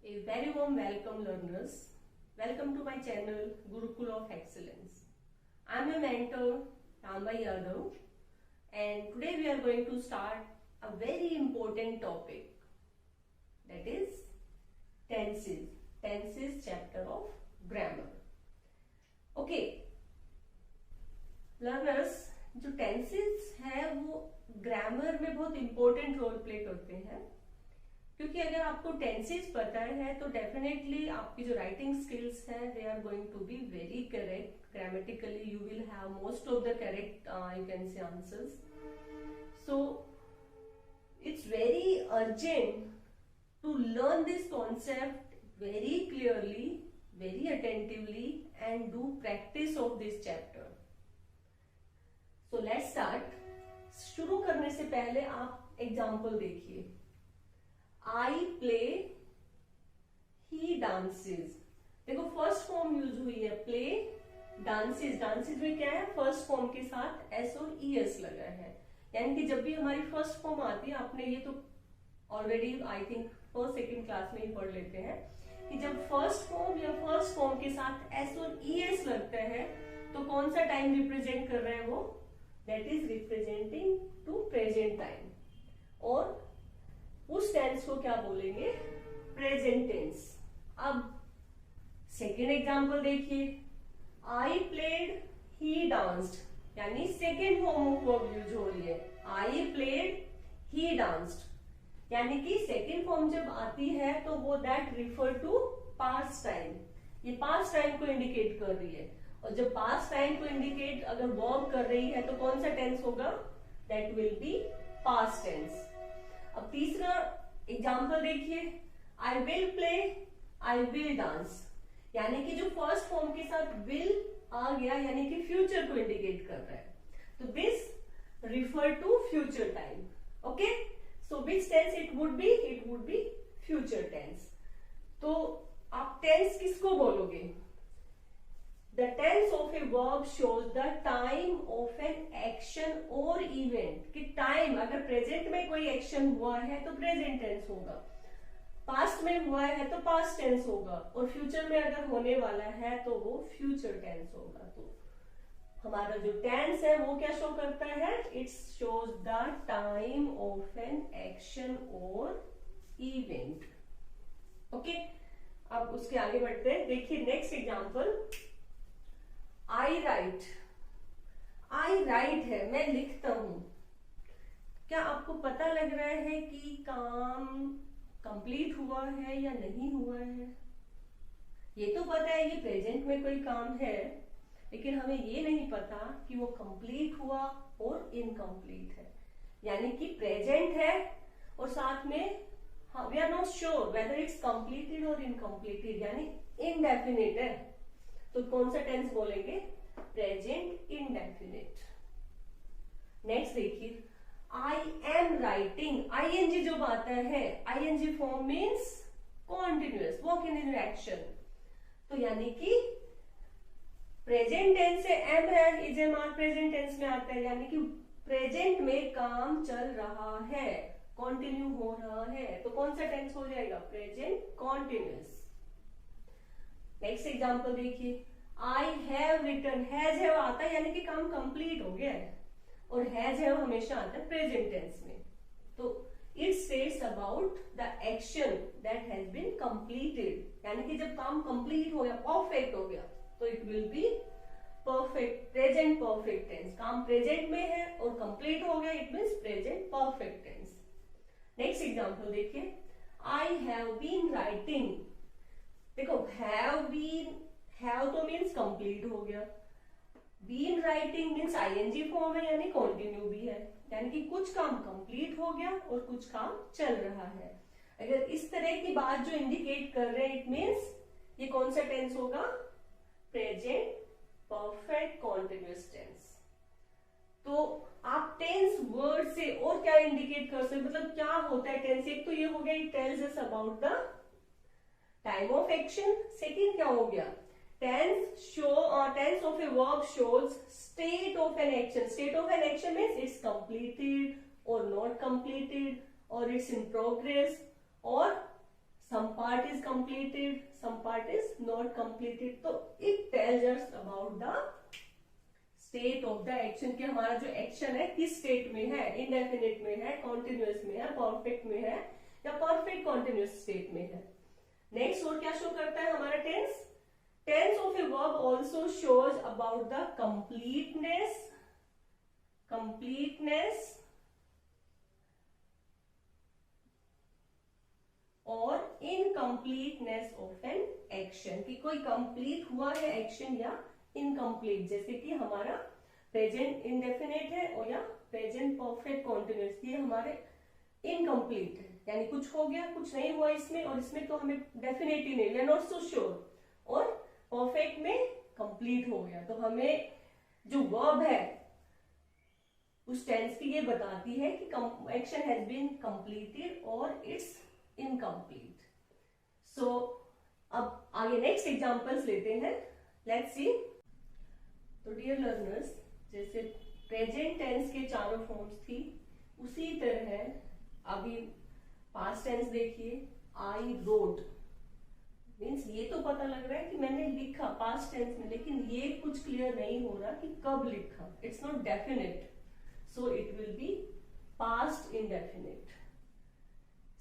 A very warm welcome, learners. Welcome to my channel Gurukul of Excellence. I am your mentor Rambai Yadav, and today we are going to start a very important topic, that is tenses. Tenses chapter of grammar. Okay, learners, जो tenses है वो grammar में बहुत important role play करते हैं, क्योंकि अगर आपको टेंसेस पता है तो डेफिनेटली आपकी जो राइटिंग स्किल्स है they are going to be very correct. Grammatically you will have most of the correct you can say answers. So it's very urgent to learn this concept very clearly, very attentively and do practice of this chapter. So let's start. शुरू करने से पहले आप example देखिए. I play, he dances. देखो first form use हुई है play, dances. Dances में क्या है, फर्स्ट फॉर्म के साथ एस और ईएस लगा है. यानी कि जब भी हमारी फर्स्ट फॉर्म आती है, आपने ये तो already I think first second class में ही पढ़ लेते हैं कि जब फर्स्ट फॉर्म या फर्स्ट फॉर्म के साथ एस और ईएस लगता है तो कौन सा टाइम रिप्रेजेंट कर रहा है वो, that is representing to present time. और उस टेंस को क्या बोलेंगे, प्रेजेंट टेंस. अब सेकेंड एग्जांपल देखिए. I played, he danced. यानी second form of verb use हो रही है. I played, he danced. यानी कि सेकेंड फॉर्म जब आती है तो वो that refer to past time. ये पास्ट टाइम को इंडिकेट कर रही है. और जब पास्ट टाइम को इंडिकेट अगर वर्ब कर रही है तो कौन सा टेंस होगा, that will be past tense. अब तीसरा एग्जाम्पल देखिए. I will play, I will dance. यानी कि जो फर्स्ट फॉर्म के साथ विल आ गया यानी कि फ्यूचर को इंडिकेट कर रहा है. तो this refer to future time. Okay, so which tense it would be, it would be future tense. तो आप टेंस किसको बोलोगे, The tense of a verb shows the time of an action or event. कि time अगर present में कोई action हुआ है तो प्रेजेंट टेंस होगा, पास्ट में हुआ है तो पास्ट टेंस होगा, और फ्यूचर में अगर होने वाला है तो वो फ्यूचर टेंस होगा. तो हमारा जो टेंस है वो क्या शो करता है, it shows the time of an action और इवेंट. ओके, अब उसके आगे बढ़ते हैं. देखिए नेक्स्ट एग्जांपल. आई राइट. आई राइट है, मैं लिखता हूं. क्या आपको पता लग रहा है कि काम कंप्लीट हुआ है या नहीं हुआ है? ये तो पता है कि प्रेजेंट में कोई काम है, लेकिन हमें ये नहीं पता कि वो कंप्लीट हुआ और इनकम्प्लीट है. यानी कि प्रेजेंट है और साथ में we are not sure whether it's completed और इनकम्प्लीटेड, यानी इनडेफिनिट है. तो कौन सा टेंस बोलेंगे, प्रेजेंट इंडेफिनिट. नेक्स्ट देखिए. आई एम राइटिंग. आईएनजी जो आता है, ING form means continuous, work in action. तो यानी कि प्रेजेंट टेंस से एम है, इजेमार प्रेजेंट टेंस में आता है. यानी कि प्रेजेंट में काम चल रहा है, कंटिन्यू हो रहा है. तो कौन सा टेंस हो जाएगा, प्रेजेंट कॉन्टिन्यूअस. नेक्स्ट एग्जाम्पल देखिए. I have written. Has have आता है यानी कि काम कंप्लीट हो गया है, और हैज हैव हमेशा आता है प्रेजेंट टेंस में. तो it says about the action that has been completed. यानी कि जब काम कंप्लीट हो गया, परफेक्ट हो गया, तो it will be perfect, present perfect tense. काम प्रेजेंट में है और कंप्लीट हो गया, it means present perfect tense. Next example देखिए. I have been writing. देखो हैव बीन, हैव तो मीन्स कंप्लीट हो गया, been writing means ING form है यानी कंटिन्यू भी है. यानी कि कुछ काम कंप्लीट हो गया और कुछ काम चल रहा है. अगर इस तरह की बात जो इंडिकेट कर रहे हैं, इट मीन्स ये कौन सा टेंस होगा, प्रेजेंट परफेक्ट कॉन्टिन्यूअस टेंस. तो आप टेंस वर्ड से और क्या इंडिकेट कर सकते, मतलब क्या होता है टेंस. एक तो ये हो गया, it tells us about the time of action. Second क्या हो गया, tense of a verb shows state of an action. State of an action means it's completed और नॉट कंप्लीटेड, और इट्स इन प्रोग्रेस, और some part is completed, some part is not completed. तो it tells us about the state of the action, कि हमारा जो action है किस state में है, indefinite में है, continuous में है, perfect में है या perfect continuous state में है. Next और क्या show करता है हमारा tense? Tense of a verb also shows about the completeness और इनकम्प्लीटनेस ऑफ एन एक्शन, कि कोई कंप्लीट हुआ है एक्शन या इनकम्प्लीट. जैसे कि हमारा प्रेजेंट इंडेफिनिट है और या प्रेजेंट परफेक्ट कॉन्टिन्यूअस, ये हमारे इनकम्प्लीट है, यानी कुछ हो गया कुछ नहीं हुआ इसमें, और इसमें तो हमें डेफिनेटली नहीं, we are not so sure. और परफेक्ट में कंप्लीट हो गया. तो हमें जो वर्ब है उस टेंस की ये बताती है कि एक्शन हैज बीन कंप्लीटेड और इट्स इनकम्प्लीट. सो अब आगे नेक्स्ट एग्जांपल्स लेते हैं. लेट्स सी. तो डियर लर्नर्स, जैसे प्रेजेंट टेंस के चारों फॉर्म्स थी, उसी तरह अभी पास्ट टेंस देखिए. आई रोट मीन्स ये तो पता लग रहा है कि मैंने लिखा पास्ट टेंस में, लेकिन ये कुछ क्लियर नहीं हो रहा कि कब लिखा. It's not definite, so it will be past indefinite.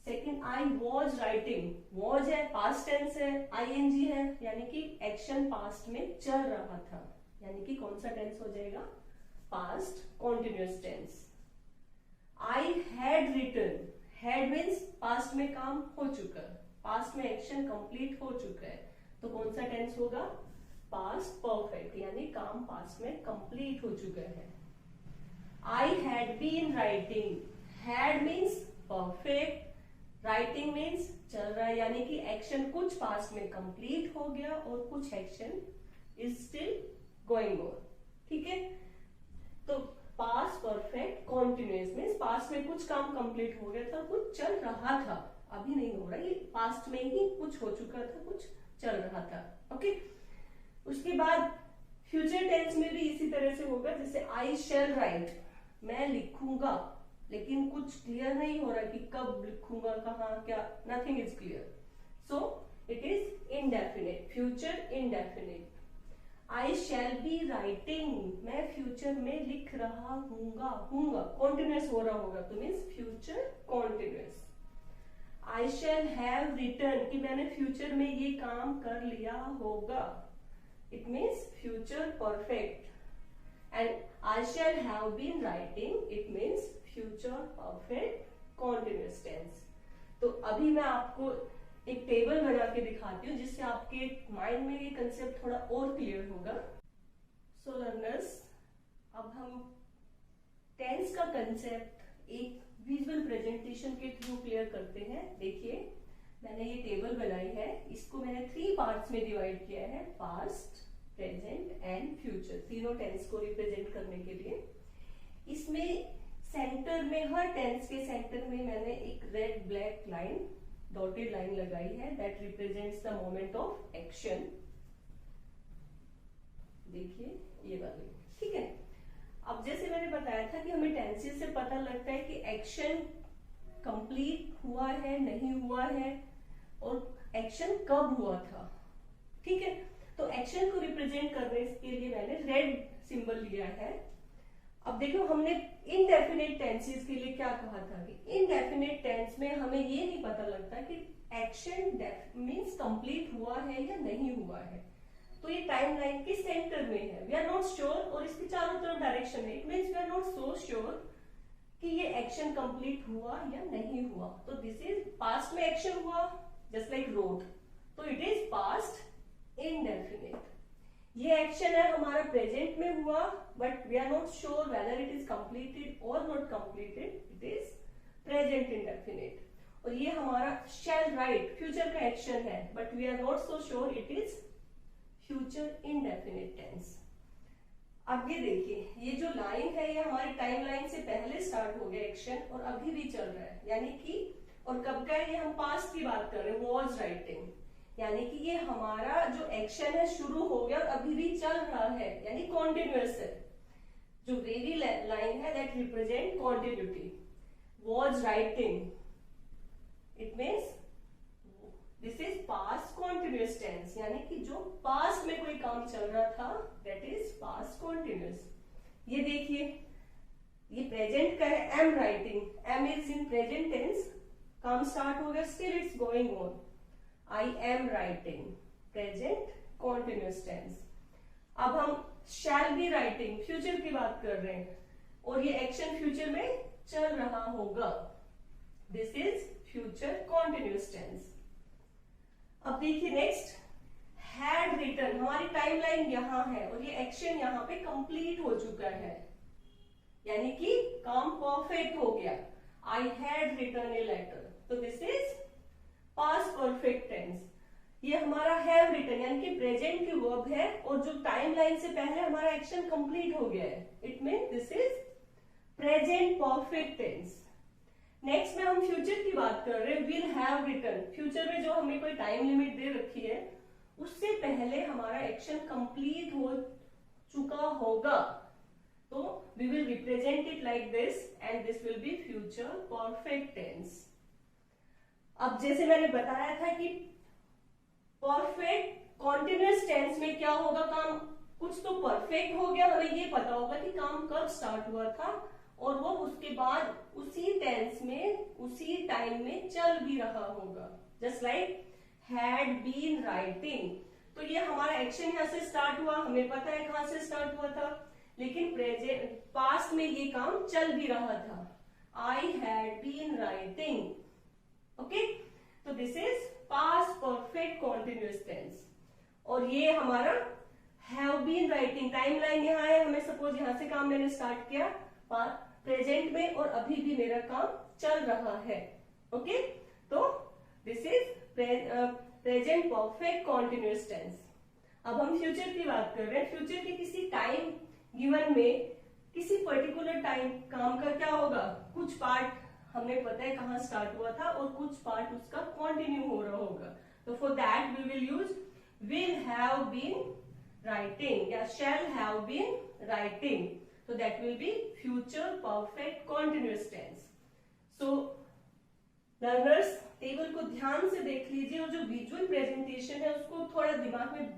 Second, I was writing. Was है, पास्ट टेंस है, आईएनजी है, यानी कि एक्शन पास्ट में चल रहा था, यानी कि कौन सा टेंस हो जाएगा? Past continuous tense. I had written. Had means past में काम हो चुका, पास्ट में एक्शन कंप्लीट हो चुका है, तो कौन सा टेंस होगा? पास्ट परफेक्ट, यानी काम पास्ट में कंप्लीट हो चुका है. I had been writing. Had means perfect, writing means चल रहा है, यानी कि एक्शन कुछ पास्ट में कंप्लीट हो गया और कुछ action is still going on. ठीक है, तो past perfect continuous means past में कुछ काम कंप्लीट हो गया था, कुछ चल रहा था, अभी नहीं हो रहा, ये पास्ट में ही कुछ हो चुका था, कुछ चल रहा था. ओके. उसके बाद फ्यूचर टेंस में भी इसी तरह से होगा. जैसे आई शैल राइट, मैं लिखूंगा, लेकिन कुछ क्लियर नहीं हो रहा कि कब लिखूंगा, कहाँ, क्या, nothing is clear, so it is indefinite, future indefinite. I shall be writing, मैं फ्यूचर में लिख रहा हूंगा, कॉन्टिन्यूअस हो रहा होगा, तो means future continuous. I shall have written, कि मैंने फ्यूचर में ये काम कर लिया होगा, it means future perfect. And I shall have been writing, it means future perfect continuous tense. तो अभी मैं आपको एक टेबल बना के दिखाती हूँ, जिससे आपके माइंड में ये कंसेप्ट थोड़ा और क्लियर होगा. सो लर्नर्स, अब हम टेंस का कंसेप्ट एक विजुअल प्रेजेंटेशन के थ्रू क्लियर करते हैं. देखिए, मैंने ये टेबल बनाई है, इसको मैंने 3 पार्ट्स में डिवाइड किया है. पास्ट, प्रेजेंट एंड फ्यूचर, तीनों टेंस को रिप्रेजेंट करने के लिए. इसमें सेंटर में, हर टेंस के सेंटर में मैंने एक red black line, dotted line लगाई है, that represents the moment of action. देखिए ये वाली. ठीक है. अब जैसे मैंने बताया था कि हमें टेंसेस से पता लगता है कि एक्शन कंप्लीट हुआ है, नहीं हुआ है, और एक्शन कब हुआ था. ठीक है. तो एक्शन को रिप्रेजेंट करने के लिए मैंने रेड सिंबल लिया है. अब देखो, हमने इनडेफिनेट टेंसेस के लिए क्या कहा था कि इनडेफिनेट टेंस में हमें ये नहीं पता लगता कि एक्शन मीन्स कंप्लीट हुआ है या नहीं हुआ है. तो ये टाइम लाइन के सेंटर में है, वी आर नॉट श्योर, और इसके चारों तरफ डायरेक्शन है, it means we are not so sure कि ये एक्शन कंप्लीट हुआ या नहीं हुआ. तो दिस इज पास्ट में एक्शन हुआ, जस्ट लाइक रोड, तो इट इज पास्ट इंडेफिनिट. ये एक्शन है हमारा प्रेजेंट में हुआ, but we are not sure whether it is completed और not completed, it is present indefinite. और ये हमारा शैल राइट फ्यूचर का एक्शन है, but we are not so sure, it is future indefinite tense. अब ये देखिए, ये जो लाइन है ये हमारी टाइम लाइन से पहले स्टार्ट हो गया एक्शन और अभी भी चल रहा है, यानी कि, और कब का है ये, हम पास्ट की बात कर रहे हैं, वॉज राइटिंग, यानी कि ये हमारा जो एक्शन है शुरू हो गया और अभी भी चल रहा है, यानी कॉन्टिन्यूअस है. जो वेरी लाइन है that represent continuity. Was writing, it means this is past continuous tense, यानी कि जो पास्ट में कोई काम चल रहा था दैट इज पास्ट कॉन्टिन्यूअस। ये देखिए, ये प्रेजेंट का है, am writing, am is in present tense, काम स्टार्ट हो गया, still it's going on, I am writing, present continuous tense. अब हम शैल बी राइटिंग, फ्यूचर की बात कर रहे हैं और ये एक्शन फ्यूचर में चल रहा होगा, this is future continuous tense. अब देखिए नेक्स्ट, हैड रिटन, हमारी टाइमलाइन यहां है और ये एक्शन यहां पे कंप्लीट हो चुका है, यानी कि काम परफेक्ट हो गया, I had written a letter, तो this is past perfect tense. ये हमारा हैव रिटन यानी कि प्रेजेंट की वर्ब है और जो टाइमलाइन से पहले हमारा एक्शन कंप्लीट हो गया है, it mean this is present perfect tense. Next में हम फ्यूचर की बात कर रहे हैं, विल हैव रिटन, फ्यूचर में जो हमें कोई टाइम लिमिट दे रखी है उससे पहले हमारा एक्शन कंप्लीट हो चुका होगा, तो we will represent it like this and this will be future perfect tense. अब जैसे मैंने बताया था कि परफेक्ट कॉन्टिन्यूअस टेंस में क्या होगा, काम कुछ तो परफेक्ट हो गया, हमें ये पता होगा कि काम कब स्टार्ट हुआ था और वो उसके बाद उसी टेंस में उसी टाइम में चल भी रहा होगा, just like had been writing. तो ये हमारा एक्शन यहां से स्टार्ट हुआ, हमें पता है कहां से स्टार्ट हुआ था, लेकिन प्रेजेंट पास्ट में ये काम चल भी रहा था, I had been writing, okay. तो this is past perfect continuous tense. और ये हमारा हैव बीन राइटिंग, टाइमलाइन यहाँ है, हमें सपोज यहां से काम मैंने स्टार्ट किया प्रेजेंट में और अभी भी मेरा काम चल रहा है, ओके। तो this is present perfect continuous tense. अब हम फ्यूचर की बात कर रहे हैं, फ्यूचर के किसी टाइम गिवन में किसी पर्टिकुलर टाइम काम का क्या होगा, कुछ पार्ट हमें पता है कहां स्टार्ट हुआ था और कुछ पार्ट उसका कंटिन्यू हो रहा होगा, तो for that we will use will have been writing या shall have been writing, so that will be future perfect continuous tense. So learners table को ध्यान से देख लीजिए और जो विजुअल प्रेजेंटेशन है उसको थोड़ा दिमाग में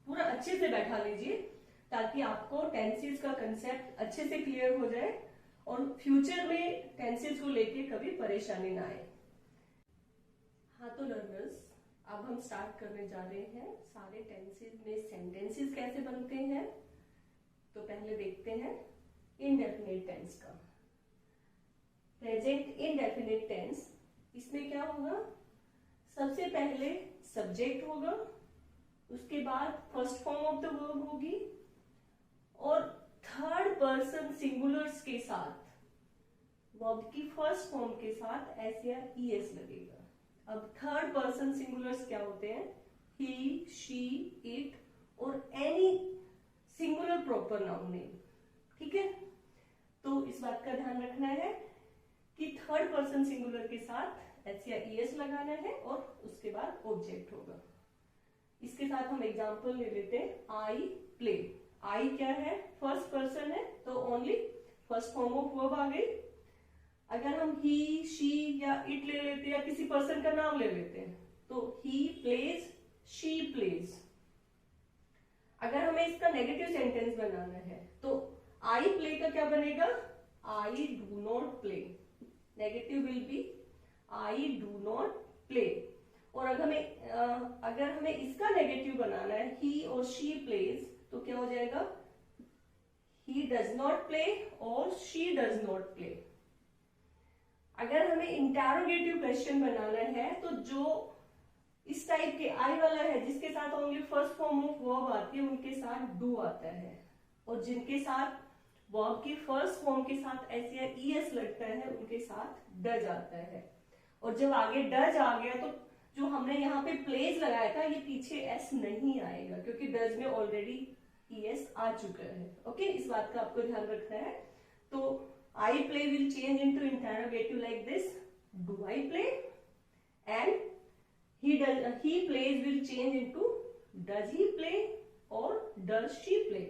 पूरा अच्छे से बैठा लीजिए ताकि आपको टेंसेस का कंसेप्ट अच्छे से क्लियर हो जाए और फ्यूचर में टेंसेस को लेके कभी परेशानी ना आए। हाँ तो लर्नर्स, अब हम स्टार्ट करने जा रहे हैं सारे टेंसेस में सेंटेंसेस कैसे बनते हैं। तो पहले देखते हैं इनडेफिनिट टेंस का। प्रेजेंट इनडेफिनिट टेंस, इसमें क्या होगा, सबसे पहले सब्जेक्ट होगा, उसके बाद first form of the verb होगी और थर्ड पर्सन सिंगुलर्स के साथ वर्ब की फर्स्ट फॉर्म के साथ एस या ईएस लगेगा। अब थर्ड पर्सन सिंगुलर्स क्या होते हैं, ही, शी, इट और any singular proper noun name, ठीक है। तो इस बात का ध्यान रखना है कि थर्ड पर्सन सिंगुलर के साथ एस या ईएस लगाना है और उसके बाद ऑब्जेक्ट होगा। इसके साथ हम एग्जांपल ले लेते हैं, आई प्ले। आई क्या है, फर्स्ट पर्सन है तो only first form of verb आ गई। अगर हम ही, शी या इट ले लेते हैं या किसी पर्सन का नाम ले लेते हैं तो ही प्लेज, शी प्लेज। अगर हमें इसका नेगेटिव सेंटेंस बनाना है तो आई प्ले का क्या बनेगा, I do not play, negative will be I do not play. और अगर हमें इसका नेगेटिव बनाना है, ही और शी प्लेज, तो क्या हो जाएगा, ही डज नॉट प्ले और शी डज नॉट प्ले। अगर हमें इंटरोगेटिव क्वेश्चन बनाना है तो जो इस टाइप के आई वाला है जिसके साथ only first form of verb आती है उनके साथ डू आता है, और जिनके साथ वर्ब की फर्स्ट फॉर्म के साथ एस या ईएस लगता है उनके साथ डज आता है। और जब आगे डज आ गया तो जो हमने यहाँ पे प्लेज लगाया था ये पीछे एस नहीं आएगा क्योंकि डज में ऑलरेडी ईएस आ चुका है, ओके। इस बात का आपको ध्यान रखना है। तो I play will change into interrogative like this, do I play, and he plays will change into does he play और does she play।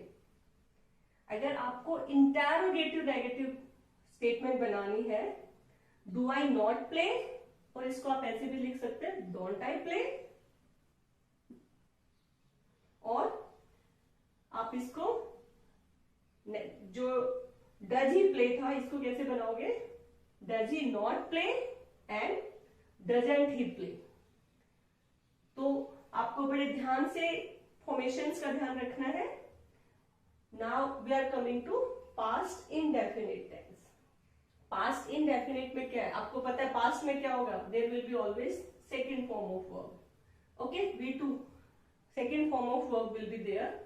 अगर आपको इंटरोगेटिव नेगेटिव स्टेटमेंट बनानी है, डू आई नॉट प्ले और इसको आप ऐसे भी लिख सकते हैं डोंट आई प्ले, और आप इसको जो डज ही प्ले था इसको कैसे बनाओगे, does he not play and doesn't he play. तो आपको बड़े ध्यान से फॉर्मेशंस का ध्यान रखना है। Now we are coming to past indefinite tense. Past indefinite में क्या है, आपको पता है पास्ट में क्या होगा, there will be always second form of verb. Okay, V2 second form of verb will be there.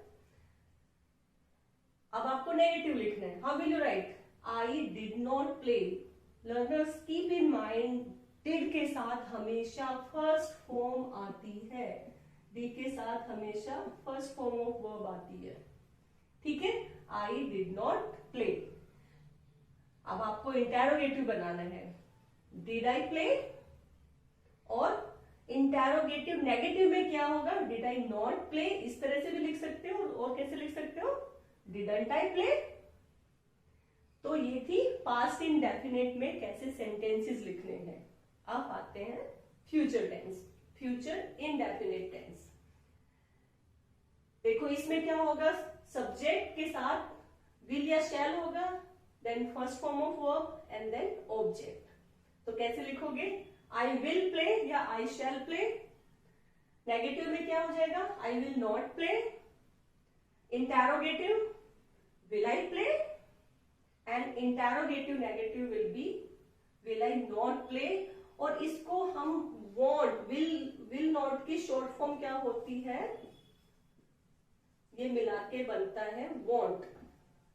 अब आपको नेगेटिव लिखना है। How will you write, I did not play. Learners keep in mind did के साथ हमेशा first form आती है, D के साथ हमेशा फर्स्ट फॉर्म ऑफ वर्ब आती है। ठीक है, आई डिड नॉट प्ले। अब आपको इंटेरोगेटिव बनाना है, डिड आई प्ले, और इंटेरोगेटिव नेगेटिव में क्या होगा, डिड आई नॉट प्ले। इस तरह से भी लिख सकते हो, और कैसे लिख सकते हो, डिडंट आई प्ले। तो ये थी पास्ट इंडेफिनिट में कैसे सेंटेंसेस लिखने हैं। अब आते हैं future tense, future indefinite tense. देखो इसमें क्या होगा, सब्जेक्ट के साथ विल या शैल होगा, then first form of verb and then object. तो कैसे लिखोगे, आई विल प्ले या आई शैल प्ले। नेगेटिव में क्या हो जाएगा, I will not play. Interrogative, will I play, and interrogative negative will be will I not play। और इसको हम want, will not की शॉर्ट फॉर्म क्या होती है, ये मिला के बनता है want।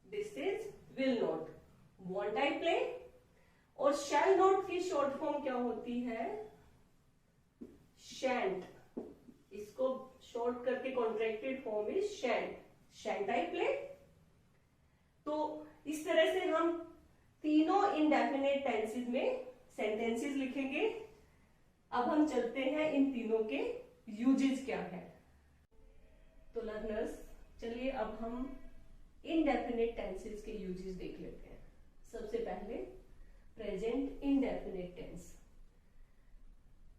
This is will not, want I play। और shall not की शॉर्ट फॉर्म क्या होती है, shan't। इसको शॉर्ट करके contracted form is shan't I play। तो इस तरह से हम तीनों इंडेफिनिट टेंसेस में सेंटेंसेस लिखेंगे। अब हम चलते हैं इन तीनों के यूजेस क्या है। तो लर्नर्स चलिए अब हम इनडेफिनिट टेंसेस के यूजेस देख लेते हैं। सबसे पहले present indefinite tense.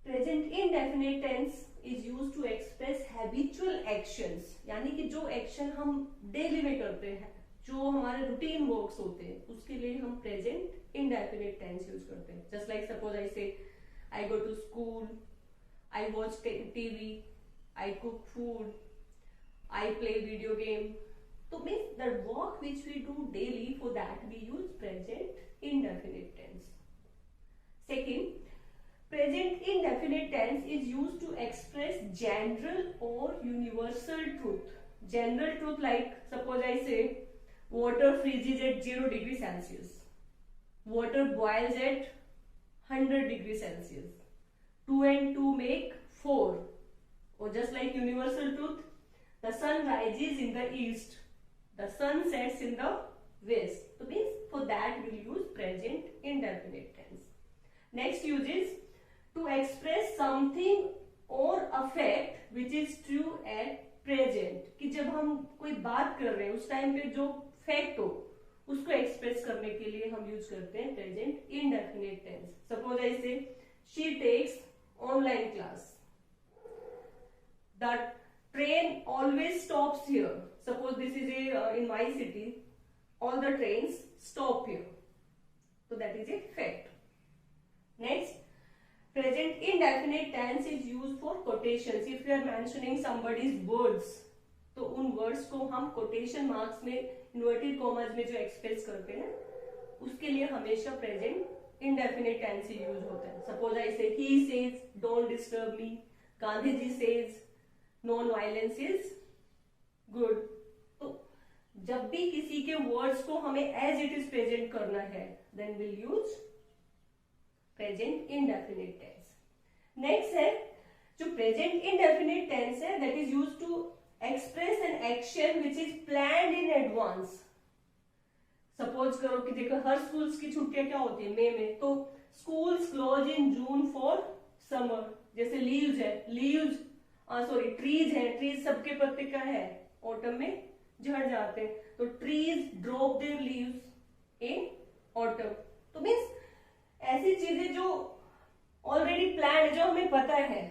Present indefinite tense is used to express habitual actions, यानी कि जो एक्शन हम डेली में करते हैं, जो हमारे रूटीन वर्क्स होते हैं, उसके लिए हम प्रेजेंट इंडेफिनिट टेंस यूज करते हैं। Just like suppose I say I go to school, I watch TV, I cook food, I play video game. तो means the work which we do daily, for that we use present indefinite tense. Second, present indefinite tense is used to express general or universal truth. General truth, like suppose I say water freezes at 0 degree Celsius, water boils at 100 degree Celsius, 2 and 2 make 4. Or just like universal truth, the sun rises in the east, the sun sets in the west. So means for that we will use present indefinite tense. Next use is to express something or affect which is true at present, कि जब हम कोई बात कर रहे हैं उस time पे जो फैक्ट हो उसको एक्सप्रेस करने के लिए हम यूज करते हैं present indefinite tense. Suppose I say she takes online class, the train always stops here. Suppose this is in my city, all the trains stop here, तो that is a fact. Next, present indefinite tense is used for quotations. If you are mentioning somebody's words, तो उन words को हम quotation marks में inverted commas में जो express करते हैं उसके लिए हमेशा present indefinite tense ही use होता है। Suppose I say he says don't disturb me, Gandhi ji says non-violence is good। तो जब भी किसी के words को हमें as it is present करना है, then we'll use present indefinite tense. Next है जो प्रेजेंट इंडेफिनिट टेंस है, that is used to express an action which is planned in advance. Suppose करो कि देखो हर स्कूल्स की छुट्टियां क्या होती है मई में, तो schools close in June for summer. जैसे लीव्स है, लीव्स सॉरी ट्रीज है, ट्रीज सबके पत्ते का है ऑटम में झड़ जाते हैं, तो trees drop their leaves in autumn. तो मीन्स ऐसी चीजें जो ऑलरेडी प्लान जो हमें पता है।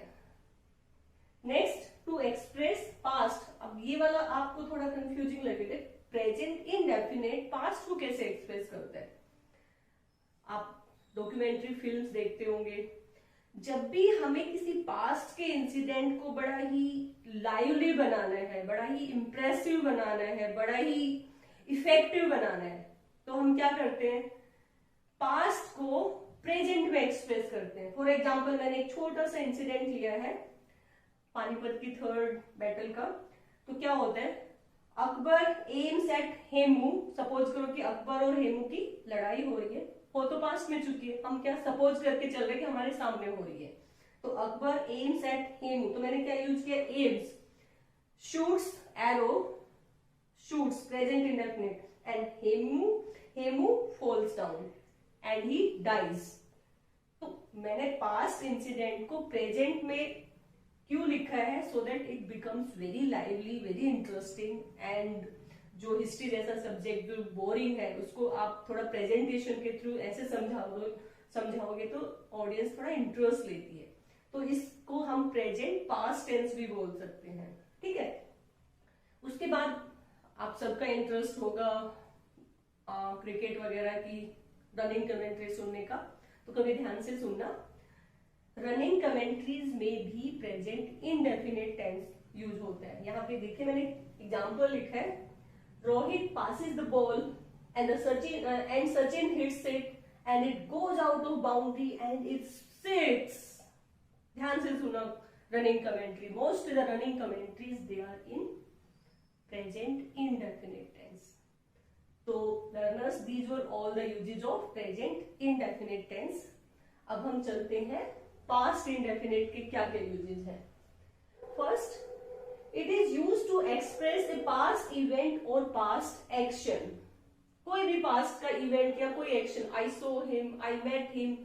Next, to express past. अब ये वाला आपको थोड़ा कंफ्यूजिंग लगेगा, प्रेजेंट इंडेफिनिट पास्ट को कैसे एक्सप्रेस करते हैं। आप डॉक्यूमेंट्री फिल्म्स देखते होंगे, जब भी हमें किसी पास्ट के इंसिडेंट को बड़ा ही लाइवली बनाना है, बड़ा ही इंप्रेसिव बनाना है, बड़ा ही इफेक्टिव बनाना है, तो हम क्या करते हैं, पास्ट को प्रेजेंट में एक्सप्रेस करते हैं। फॉर एग्जाम्पल, मैंने एक छोटा सा इंसिडेंट लिया है पानीपत की 3rd बैटल का। तो क्या होता है, Akbar aims at Hemu. Suppose करो कि अकबर और हेमू की लड़ाई हो रही है, हो तो पास्ट में चुकी है, हम क्या सपोज करके चल रहे कि हमारे सामने हो रही है। तो अकबर एम्स एट हेमू, तो मैंने क्या यूज किया, aims, shoots arrow, shoots present indefinite, and Hemu falls down and he dies. तो मैंने पास्ट इंसिडेंट को प्रेजेंट में क्यों लिखा है, so that it becomes very lively, very interesting, and जो हिस्ट्री जैसा सब्जेक्ट जो बोरिंग है उसको आप थोड़ा प्रेजेंटेशन के थ्रू ऐसे समझाओगे तो ऑडियंस थोड़ा इंटरेस्ट लेती है। तो इसको हम प्रेजेंट पास्ट टेंस भी बोल सकते हैं, ठीक है। उसके बाद आप सबका इंटरेस्ट होगा क्रिकेट वगैरह की रनिंग कमेंट्री सुनने का, तो कभी ध्यान से सुनना। रनिंग कमेंट्रीज में भी प्रेजेंट इंडेफिनिट टेंस यूज होता है। यहाँ पे देखिए मैंने एग्जांपल लिखा है, Rohit passes the ball and Sachin hits it and it goes out of boundary and it sits. ध्यान से सुना running commentary. Most of the running commentaries they are in present indefinite tense. तो learners, these were all the usages of present indefinite tense. अब हम चलते हैं past indefinite के क्या क्या यूजेज हैं। First, it is use to express a past event और पास्ट एक्शन। कोई भी पास्ट का इवेंट या कोई action, I saw him, I met him,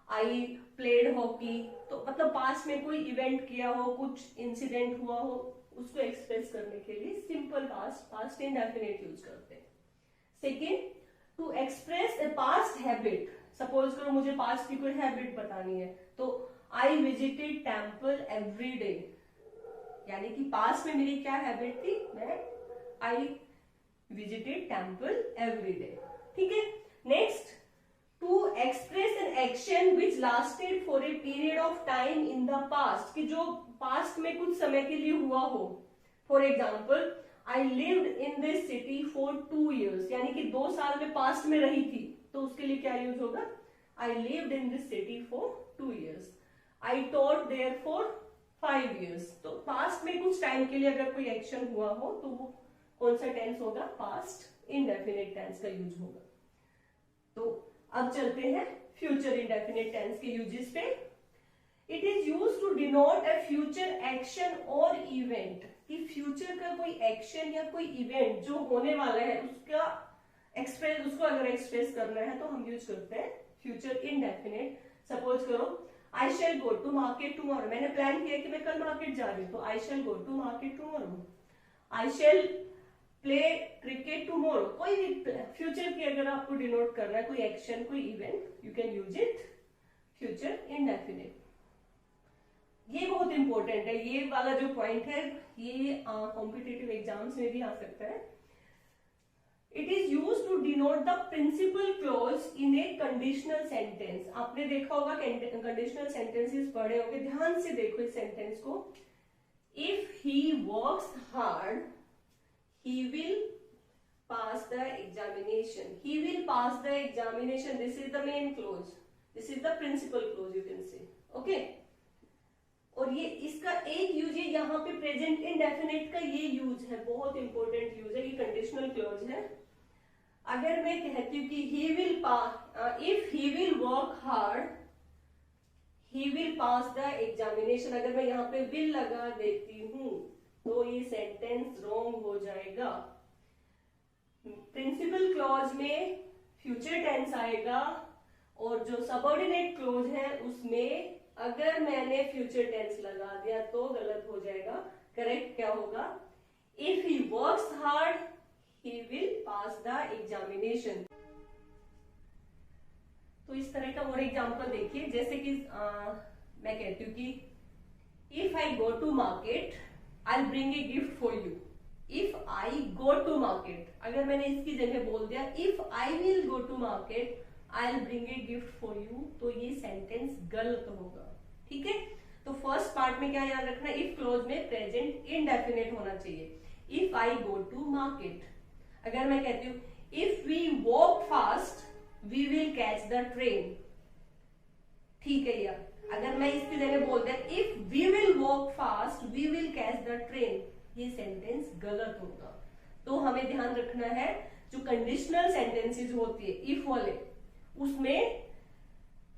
I played hockey, तो मतलब पास्ट में कोई इवेंट किया हो, कुछ इंसिडेंट हुआ हो, उसको एक्सप्रेस करने के लिए सिंपल पास्ट इंडेफिनिट यूज करते हैं। Second, to express a past habit. Suppose करो मुझे पास्ट की कोई हैबिट बतानी है, तो I visited temple every day, यानी कि पास्ट में मेरी क्या हैबिट थी, मैं I visited temple every day, ठीक है। Next, to express an action which lasted for a period of time in the past, कि जो पास्ट में कुछ समय के लिए हुआ हो। For example, I lived in this city for 2 years, यानी कि 2 साल में पास्ट में रही थी, तो उसके लिए क्या यूज होगा, I lived in this city for 2 years, I taught there for 5 years। तो पास्ट में कुछ टाइम के लिए अगर कोई एक्शन हुआ हो तो वो कौन सा टेंस होगा, पास्ट इंडेफिनिट टेंस का यूज होगा। तो अब चलते हैं फ्यूचर इंडेफिनिट टेंस के यूजेस पे। It is use to denote a future action और इवेंट, कि फ्यूचर का कोई एक्शन या कोई इवेंट जो होने वाला है उसको अगर एक्सप्रेस करना है तो हम यूज करते हैं फ्यूचर इंडेफिनिट। सपोज करो, I shall go to market tomorrow, मैंने प्लान किया कि मैं कल मार्केट जा रही हूँ, तो I shall go to market tomorrow. I shall play cricket tomorrow. कोई भी फ्यूचर की अगर आपको डिनोट करना है कोई एक्शन, कोई event, you can use it future indefinite. ये बहुत इंपॉर्टेंट है, ये वाला जो पॉइंट है ये कॉम्पिटिटिव एग्जाम्स में भी आ सकता है। It is use to denote the principal clause in a conditional sentence. आपने देखा होगा कंडीशनल सेंटेंसेस पढ़े होंगे, ध्यान से देखो इस सेंटेंस को। If he works hard he will pass the examination, he will pass the examination, this is the main clause, this is the principal clause, you can say, okay. और ये इसका एक यूज है यहाँ पे प्रेजेंट इंडेफिनिट का, ये use है, बहुत इंपॉर्टेंट यूज है, ये कंडीशनल क्लॉज है। अगर मैं कहती हूँ कि he will pass, if he will work hard, he will pass the examination, अगर मैं यहाँ पे will लगा देती हूँ तो ये सेंटेंस रॉन्ग हो जाएगा। प्रिंसिपल क्लॉज में फ्यूचर टेंस आएगा और जो सबऑर्डिनेट क्लॉज है उसमें अगर मैंने फ्यूचर टेंस लगा दिया तो गलत हो जाएगा। करेक्ट क्या होगा, if he works hard he will pass the examination। तो इस तरह का और फॉर एग्जाम्पल देखिए, जैसे कि मैं कहती हूँ कि if I go to market I bring a gift for you. If I go to market, अगर मैंने इसकी जगह बोल दिया if I will go to market I will bring a gift for you, तो ये सेंटेंस गलत होगा। ठीक है, तो फर्स्ट पार्ट में क्या याद रखना, इफ क्लोज में प्रेजेंट इंडेफिनिट होना चाहिए। If I go to market, अगर मैं कहती हूँ if we walk fast we will catch the train, ठीक है यार, अगर मैं इसकी जगह बोलते हैं if we will walk fast we will catch the train, ये सेंटेंस गलत होगा। तो हमें ध्यान रखना है जो कंडीशनल सेंटेंसेस होती है इफ वाले, उसमें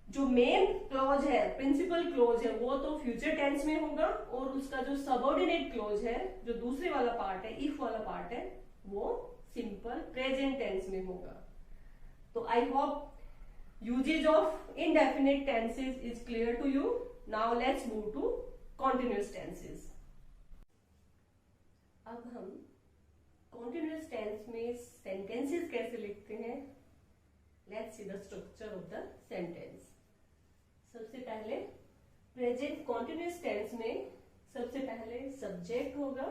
जो मेन क्लॉज है, प्रिंसिपल क्लॉज है, वो तो फ्यूचर टेंस में होगा, और उसका जो सबऑर्डिनेट क्लॉज है, जो दूसरे वाला पार्ट है, इफ वाला पार्ट है, वो सिंपल प्रेजेंट टेंस में होगा। तो I hope usage of indefinite tenses is clear to you. Now let's move to continuous tenses. अब हम continuous tense में sentences कैसे लिखते हैं, let's see the structure of the sentence. सबसे पहले present continuous tense में सबसे पहले subject होगा,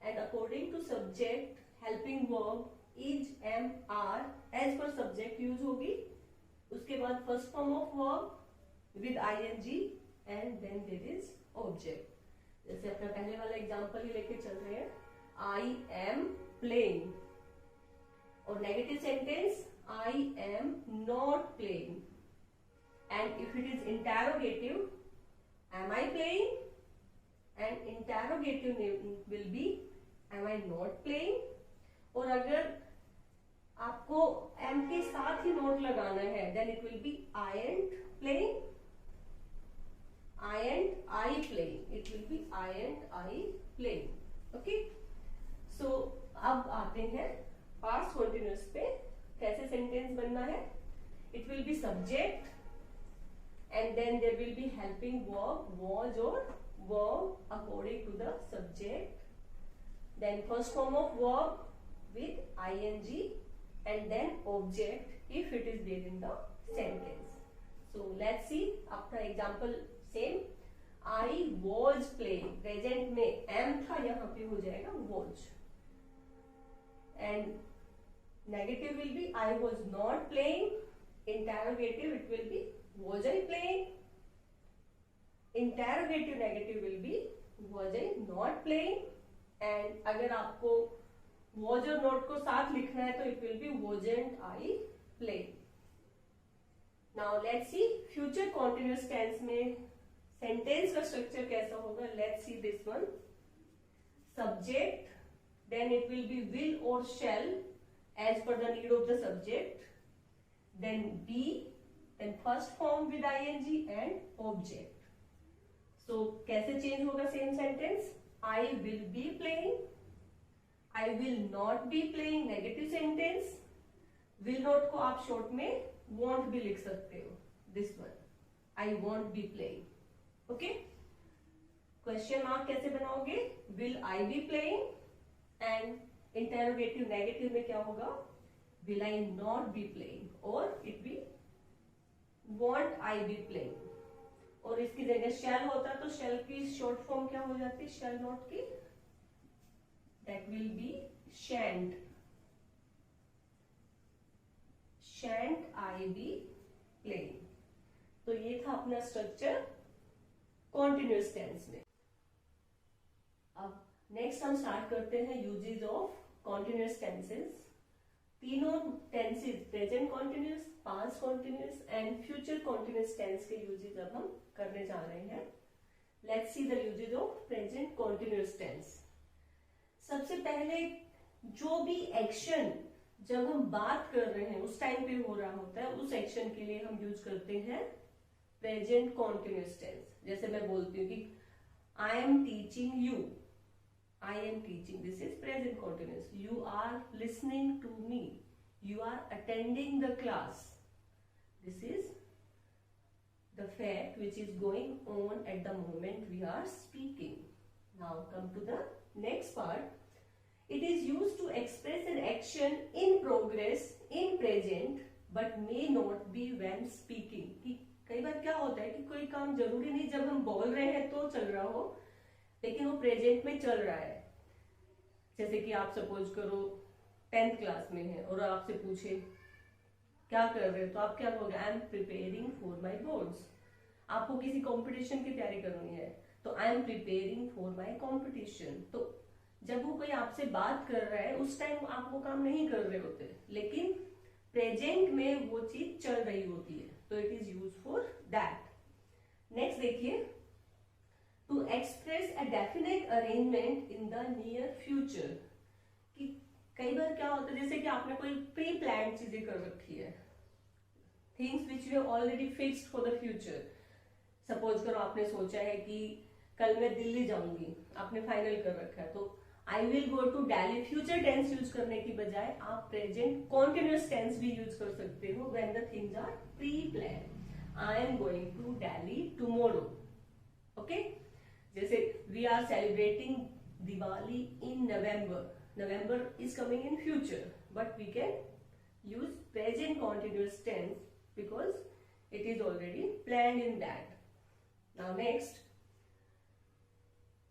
and according to subject helping verb is, am, are as per subject use होगी। उसके बाद first form of verb with ING and then there is object. जैसे अपना पहले वाला एग्जांपल ही लेके चल रहे हैं, आई एम प्लेइंग, और negative sentence I am not playing, and if it is interrogative am I playing, and interrogative will be am I not playing. और अगर आपको एम के साथ ही नोट लगाना है then it will be I and playing, I and I playing, it will be I and I playing. Okay, so अब आते हैं पास्ट कंटिन्यूअस पे, कैसे सेंटेंस बनना है। It will be subject and then there will be helping verb was और verb according to the subject, then first form of verb with ING and then object if it is there in the sentence. So let's see after example same, I was playing, present में am था, यहाँ पे हो जाएगा was, and negative will be I was not playing, interrogative it will be was I playing, interrogative negative will be was I not playing, and अगर आपको was और not को साथ लिखना है तो it will be wasn't I playing. Now let's see future continuous tense में sentence का स्ट्रक्चर कैसा होगा। Let's see this one, subject, then it will be will और shall as per the need of the subject, then be, then first form with ING and object. So कैसे change होगा same sentence, I will be playing, I will not be playing, negative sentence, will not को आप short में won't भी लिख सकते हो, this one I won't be playing। Okay, question mark कैसे बनाओगे, will I be playing, and interrogative negative में क्या होगा, will I not be playing, और it be won't I be playing, और इसकी जगह shall होता तो shall की शॉर्ट फॉर्म क्या हो जाती, shall not की, that will be shan't, shan't I be playing। तो ये था अपना स्ट्रक्चर कॉन्टिन्यूअस टेंस में। अब नेक्स्ट हम स्टार्ट करते हैं यूजेस ऑफ कॉन्टिन्यूअस टेंसेस। तीनों tenses present continuous, past continuous and future continuous tense के यूजेस अब हम करने जा रहे हैं। Let's see the uses of present continuous tense. सबसे पहले जो भी एक्शन जब हम बात कर रहे हैं उस टाइम पे हो रहा होता है, उस एक्शन के लिए हम यूज करते हैं प्रेजेंट कॉन्टिन्यूअस टेंस। जैसे मैं बोलती हूँ कि I am teaching you, I am teaching, this is present continuous. You are listening to me, you are attending the class, this is the fact which is going on at the moment we are speaking. Now come to the next part. It is used to express an action in progress in present but may not be when speaking. कि कई बार क्या होता है कि कोई काम जरूरी नहीं जब हम बोल रहे हैं तो चल रहा हो, लेकिन वो प्रेजेंट में चल रहा है। जैसे कि आप सपोज करो 10th क्लास में है और आपसे पूछे क्या कर रहे हो, तो आप क्या कहोगे? I am preparing for my boards. आपको किसी कंपटीशन की तैयारी करनी है तो I am preparing for my competition. तो जब वो कोई आपसे बात कर रहा है उस टाइम आप वो काम नहीं कर रहे होते, लेकिन प्रेजेंट में वो चीज चल रही होती है, तो it is use for that. Next देखिए, to express a definite arrangement in the near future. कि कई बार क्या होता है, जैसे कि आपने कोई प्री प्लान चीजें कर रखी है, things which you have already fixed for the future. Suppose करो आपने सोचा है कि कल मैं दिल्ली जाऊंगी, आपने फाइनल कर रखा है, तो I will go to Delhi. Future tense use करने की बजाय आप प्रेजेंट कॉन्टिन्यूअस टेंस भी यूज कर सकते हो when the things are pre plan. I am going to Delhi tomorrow. Okay, जैसे we are celebrating Diwali in November. November is coming in future, but we can use present continuous tense because it is already planned in that. Now next,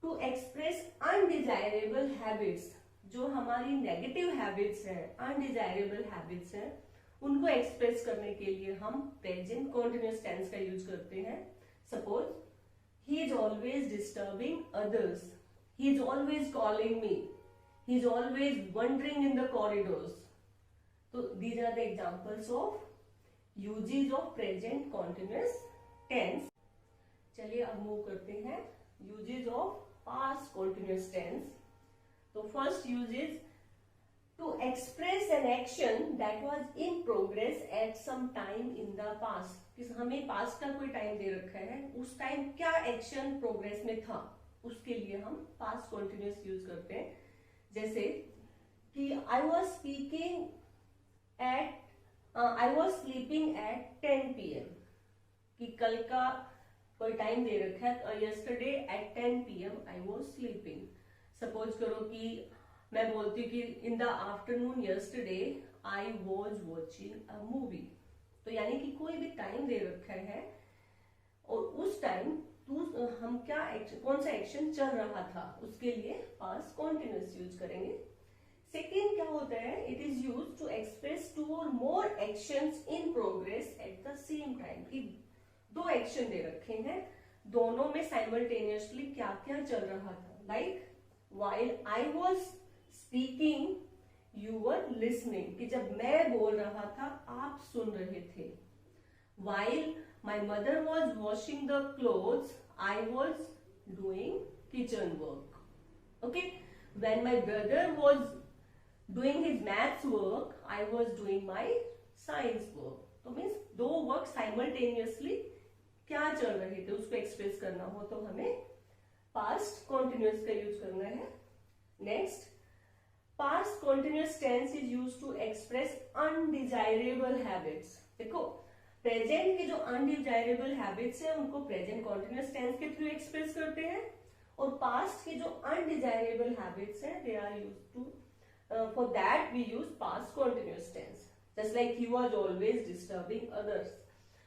to express undesirable habits। जो हमारी negative habits हैं, undesirable habits हैं, उनको express करने के लिए हम present continuous tense का यूज करते हैं। Suppose he is always disturbing others, he is always calling me, he is always wondering in the corridors. So these are the examples of uses of present continuous tense। चलिए अब move करते हैं uses of past continuous tense। तो first use is to express an action that was in progress at some time in the past. हमें past का कोई time दे रखा है, उस टाइम क्या एक्शन प्रोग्रेस में था, उसके लिए हम पास्ट कंटिन्यूअस यूज करते हैं। जैसे कि I was speaking I was sleeping at 10 PM। कि कल का कोई टाइम दे रखा है, yesterday at 10 PM I was sleeping। Suppose करो कि मैं बोलती हूँ कि in the afternoon yesterday I was watching a movie। तो यानी कि कोई भी टाइम दे रखा है और उस टाइम हम क्या कौन सा एक्शन चल रहा था, उसके लिए पास्ट कॉन्टिन्यूअस यूज करेंगे। सेकेंड क्या होता है, it is use to express two or more actions in progress at the same time. कि दो एक्शन दे रखे हैं, दोनों में साइमल्टेनियसली क्या क्या चल रहा था। Like while I was speaking you were listening. कि जब मैं बोल रहा था आप सुन रहे थे। While my mother was washing the clothes I was doing kitchen work. Okay, when my brother was doing his maths work I was doing my science work। तो मीन्स दो वर्क साइमल्टेनियसली क्या चल रहे थे उसको एक्सप्रेस करना हो तो हमें पास्ट कॉन्टिन्यूअस का यूज करना है। Next, past continuous tense is use to express undesirable habits. देखो प्रेजेंट के जो अनडिजायरेबल हैबिट्स है उनको प्रेजेंट कॉन्टिन्यूअस टेंस के थ्रू एक्सप्रेस करते हैं, और पास्ट के जो अनडिजायरेबल हैबिट्स है they are use to for that we use past continuous tense। just like he was always disturbing others।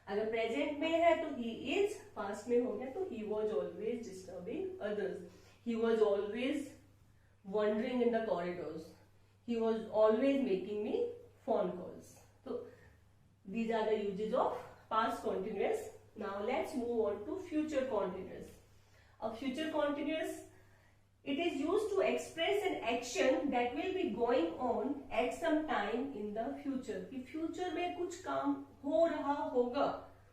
अगर प्रेजेंट में है तो he is, पास्ट में हो गया तो he was always disturbing others, he was always wandering in the corridors, he was always making me phone calls। तो these are the uses of past continuous। now let's move on to future continuous। अब future continuous it is used to express an action that will be going on at some time in the future। कि future में कुछ काम हो रहा होगा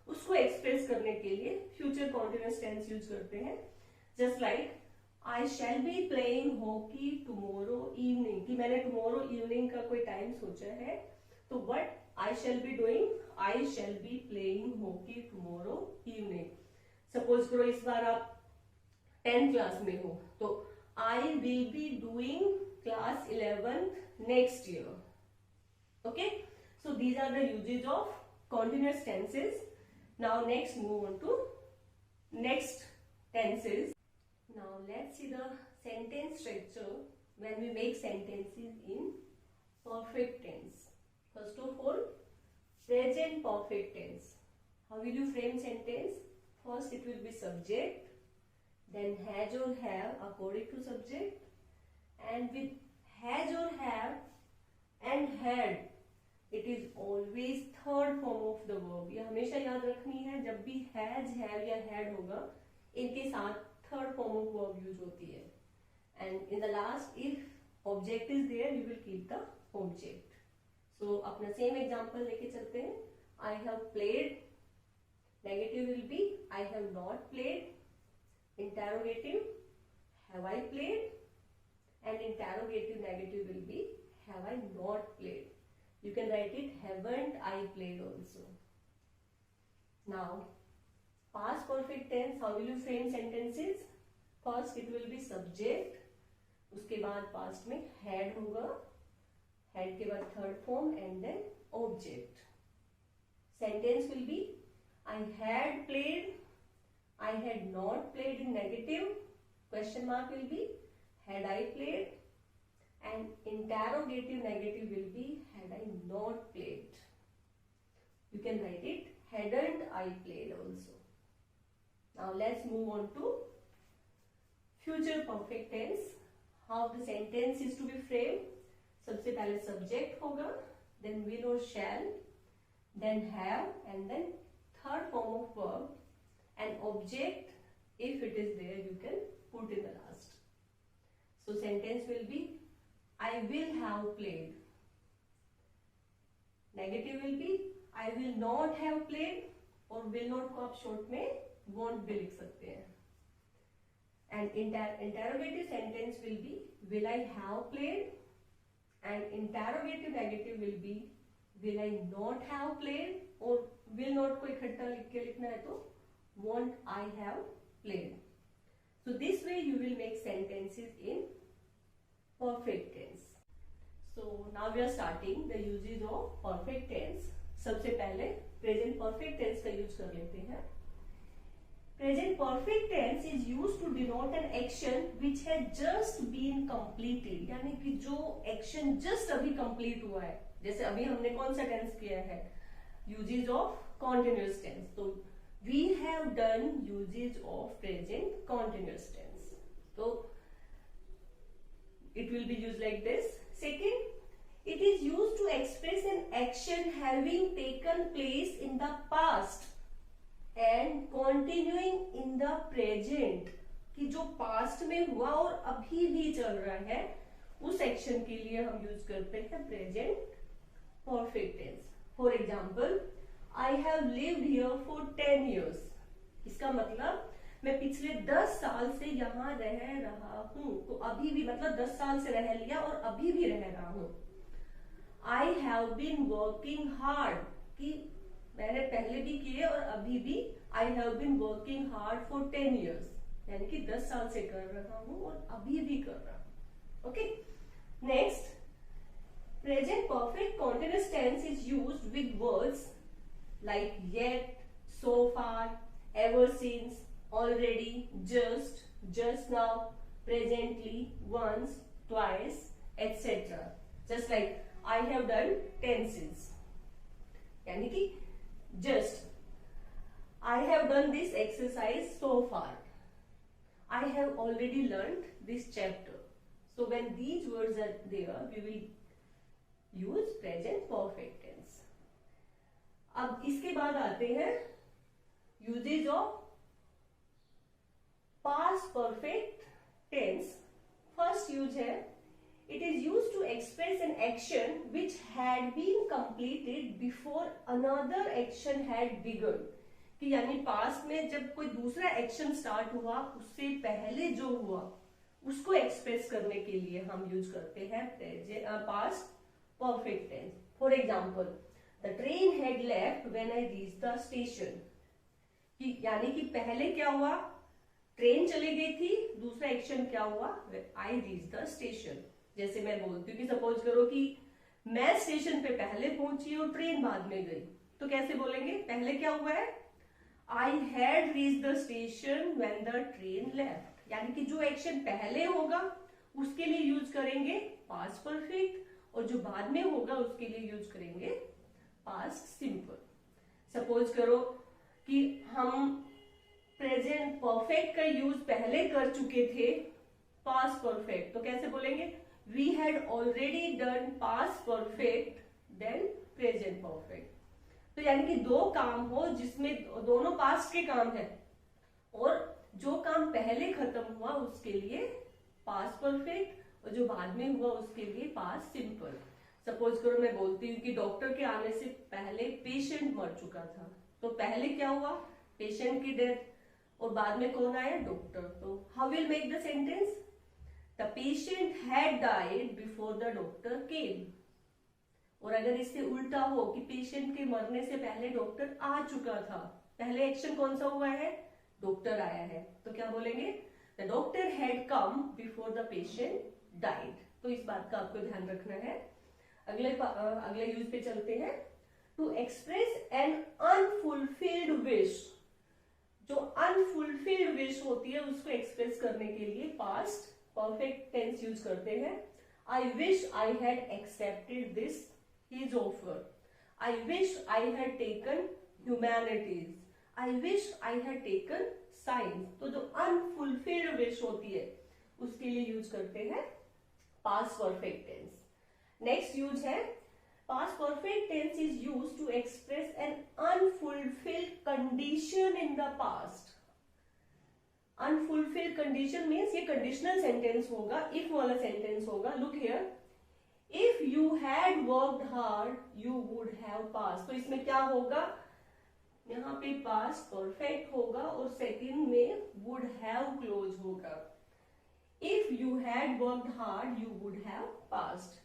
उसको express करने के लिए फ्यूचर कॉन्टिन्यूअस टेंस यूज करते हैं। Just like I shall be playing hockey tomorrow evening. कि मैंने टुमारो इवनिंग का कोई टाइम सोचा है, तो what I shall be doing, I shall be playing hockey tomorrow evening. Suppose करो इस बार आप 10th क्लास में हो तो I will be doing class 11th next year। Okay, so these are the uses of continuous tenses। now next move on to next tenses। now let's see the sentence structure when we make sentences in perfect tense। first of all Present perfect tense. How will you frame sentence? First it will be subject, then has or have according to subject, and with has or have and had it is always third form of the verb. ये हमेशा याद रखनी है, जब भी has, have या had होगा इनके साथ third form of verb use होती है. And in the last, if object is there, you will keep the object. So अपना same example लेके चलते हैं. I have played. Negative will be I have not played. Interrogative, have I played? And interrogative negative will be have I not played. You can write it haven't I played also. Now past perfect tense, how will you frame sentences? First it will be subject, उसके बाद past में had होगा, had के बाद third form and then object. Sentence will be I had played, I had not played in negative, question mark will be had I played, and interrogative negative will be had I not played. You can write it hadn't I played also. Now let's move on to future perfect tense. How the sentence is to be framed. सबसे पहले subject होगा, then will or shall, then have, and then third form of verb, and object if it is there you can put in the last. So sentence will be I will have played. Negative will be I will not have played, और will not को आप short में won't भी लिख सकते हैं. And interrogative sentence will be will I have played, and interrogative negative will be will I not have played, और will not को इकट्ठा लिख के लिखना है तो won't I have played. So this way you will make sentences in perfect tense. So now we are starting the uses of perfect tense. सबसे पहले present perfect tense का यूज कर लेते हैं. Present perfect tense is used to denote an action which has just been completed. यानी कि जो action just अभी complete हुआ है, जैसे अभी हमने कौन सा tense किया है, uses of continuous tense. तो we have done uses of present continuous tense. So it will be used like this. Second, it is used to express an action having taken place in the past and continuing in the present. कि जो past में हुआ और अभी भी चल रहा है, उस action के लिए हम यूज करते हैं present perfect tense. For example, I have lived here for 10 years. इसका मतलब मैं पिछले 10 साल से यहाँ रह रहा हूँ. तो अभी भी मतलब 10 साल से रह लिया और अभी भी रह रहा हूँ. I have been working hard, कि मैंने पहले भी किए और अभी भी I have been working hard for 10 years. यानी कि 10 साल से कर रहा हूँ और अभी भी कर रहा हूँ. Okay. Next, present perfect continuous tense is used with words like yet, so far, ever since, already, just now, presently, once, twice, etc. Just like I have done tenses. यानी कि just I have done this exercise so far. I have already learned this chapter. So when these words are there, we will use present perfect tense. अब इसके बाद आते हैं uses of past perfect tense. First use है, it is used to express an action which had been completed before another action had begun. कि यानी past में जब कोई दूसरा एक्शन स्टार्ट हुआ उससे पहले जो हुआ उसको एक्सप्रेस करने के लिए हम यूज करते हैं past perfect tense. For example, the train had left when I reach the station. यानी कि पहले क्या हुआ, ट्रेन चली गई थी, दूसरा एक्शन क्या हुआ, आई रीच द स्टेशन. जैसे मैं बोलती हूँ कि सपोज करो कि मैं स्टेशन पे पहले पहुंची और ट्रेन बाद में गई, तो कैसे बोलेंगे, पहले क्या हुआ है, I had reach the station when the train left. यानी कि जो एक्शन पहले होगा उसके लिए यूज करेंगे पास्ट परफेक्ट और जो बाद में होगा उसके लिए यूज करेंगे पास्ट सिंपल। सपोज करो कि हम प्रेजेंट परफेक्ट का यूज पहले कर चुके थे पास्ट परफेक्ट, तो कैसे बोलेंगे? We had already done past perfect then present perfect. तो यानी कि दो काम हो जिसमें दोनों पास्ट के काम है, और जो काम पहले खत्म हुआ उसके लिए पास्ट परफेक्ट, और जो बाद में हुआ उसके लिए पास्ट सिंपल। सपोज करो मैं बोलती हूँ कि डॉक्टर के आने से पहले पेशेंट मर चुका था, तो पहले क्या हुआ? पेशेंट की डेथ, और बाद में कौन आया? डॉक्टर। तो how will make the sentence? The patient had died before the doctor केम। और अगर इससे उल्टा हो कि पेशेंट के मरने से पहले डॉक्टर आ चुका था, पहले एक्शन कौन सा हुआ है? डॉक्टर आया है, तो क्या बोलेंगे? The doctor had come before the patient died. तो इस बात का आपको ध्यान रखना है। अगले यूज पे चलते हैं। To express an unfulfilled wish. जो अनफुलफिल्ड विश होती है उसको एक्सप्रेस करने के लिए पास्ट परफेक्ट टेंस यूज करते हैं। I wish I had accepted this his offer. I wish I had taken humanities. I wish I had taken science. तो जो अनफुलफिल्ड विश होती है उसके लिए यूज करते हैं past perfect tense. Next use है past perfect tense is used to express an unfulfilled condition in the past. Unfulfilled condition means ये कंडीशनल सेंटेंस होगा, इफ वाला सेंटेंस होगा। Look here, if you had worked hard you would have pass. तो इसमें क्या होगा? यहाँ पे पास्ट परफेक्ट होगा और सेकंड में वुड हैव क्लोज होगा। If you had worked hard you would have past.